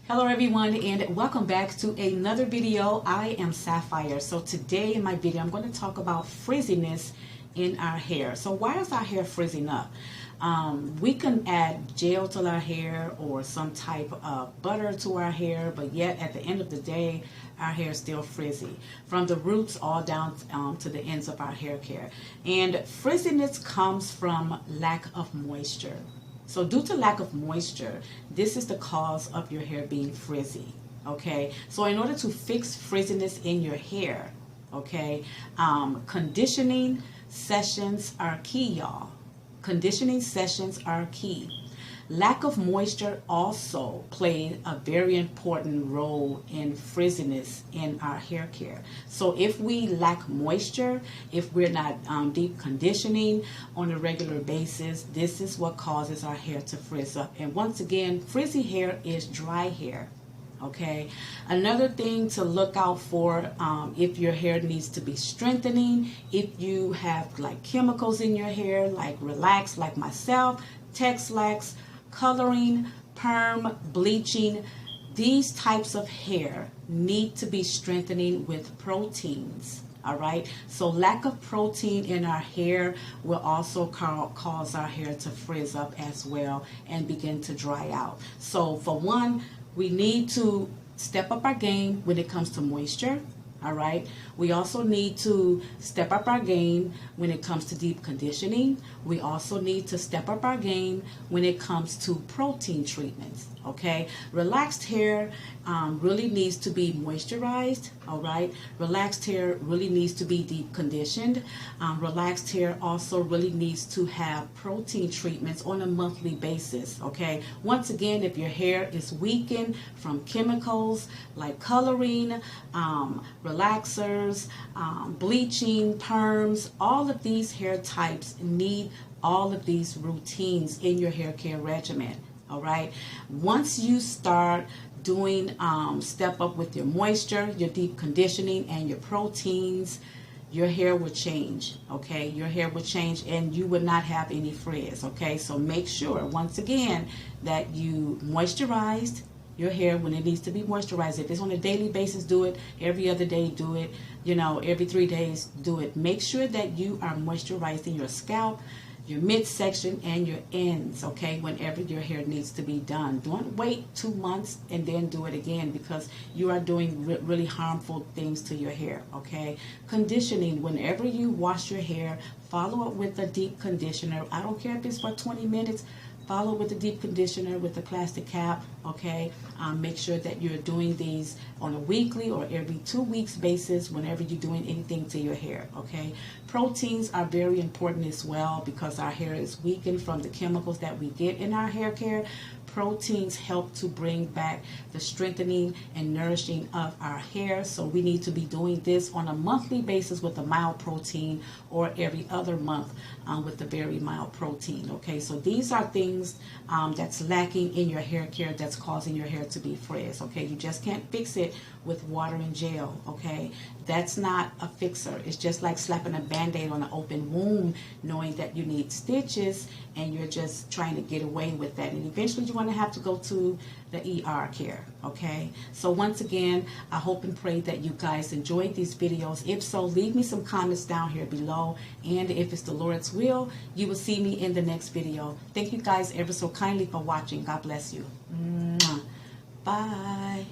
Hello everyone, and welcome back to another video. I am Sapphire. So today in my video I'm going to talk about frizziness in our hair. So why is our hair frizzing up? We can add gel to our hair or some type of butter to our hair, but yet at the end of the day our hair is still frizzy from the roots all down to the ends of our hair care. And frizziness comes from lack of moisture. So due to lack of moisture, this is the cause of your hair being frizzy, okay? So in order to fix frizziness in your hair, okay, conditioning sessions are key, y'all. Conditioning sessions are key. Lack of moisture also played a very important role in frizziness in our hair care. So if we lack moisture, if we're not deep conditioning on a regular basis, this is what causes our hair to frizz up. And once again, frizzy hair is dry hair. Okay, another thing to look out for if your hair needs to be strengthening, if you have like chemicals in your hair, like relax, like myself, texlaxed, coloring, perm, bleaching, these types of hair need to be strengthening with proteins. All right, so lack of protein in our hair will also cause our hair to frizz up as well and begin to dry out. So for one, we need to step up our game when it comes to moisture. All right, we also need to step up our game when it comes to deep conditioning. We also need to step up our game when it comes to protein treatments. Okay, relaxed hair really needs to be moisturized. All right, relaxed hair really needs to be deep conditioned. Relaxed hair also really needs to have protein treatments on a monthly basis. Okay, once again, if your hair is weakened from chemicals like coloring, relaxers, bleaching, perms, all of these hair types need all of these routines in your hair care regimen. All right, once you start doing step up with your moisture, your deep conditioning, and your proteins, your hair will change. Okay, your hair will change and you would not have any frizz. Okay, so make sure once again that you moisturized your hair when it needs to be moisturized. If it's on a daily basis, do it. Every other day, do it. You know, every 3 days, do it. Make sure that you are moisturizing your scalp, your midsection, and your ends, okay, whenever your hair needs to be done. Don't wait 2 months and then do it again, because you are doing really harmful things to your hair, okay? Conditioning, whenever you wash your hair, follow up with a deep conditioner. I don't care if it's for 20 minutes. Follow with the deep conditioner with the plastic cap, okay? Make sure that you're doing these on a weekly or every 2 weeks basis whenever you're doing anything to your hair, okay? Proteins are very important as well, because our hair is weakened from the chemicals that we get in our hair care. Proteins help to bring back the strengthening and nourishing of our hair. So we need to be doing this on a monthly basis with a mild protein, or every other month with a very mild protein. Okay, so these are things that's lacking in your hair care that's causing your hair to be frizz. Okay, you just can't fix it with water and gel. Okay, that's not a fixer. It's just like slapping a band-aid on an open wound, knowing that you need stitches and you're just trying to get away with that, and eventually you're going to have to go to the ER care. Okay, so once again, I hope and pray that you guys enjoyed these videos. If so, leave me some comments down here below, and if it's the Lord's will, you will see me in the next video. Thank you guys ever so kindly for watching. God bless you. Bye.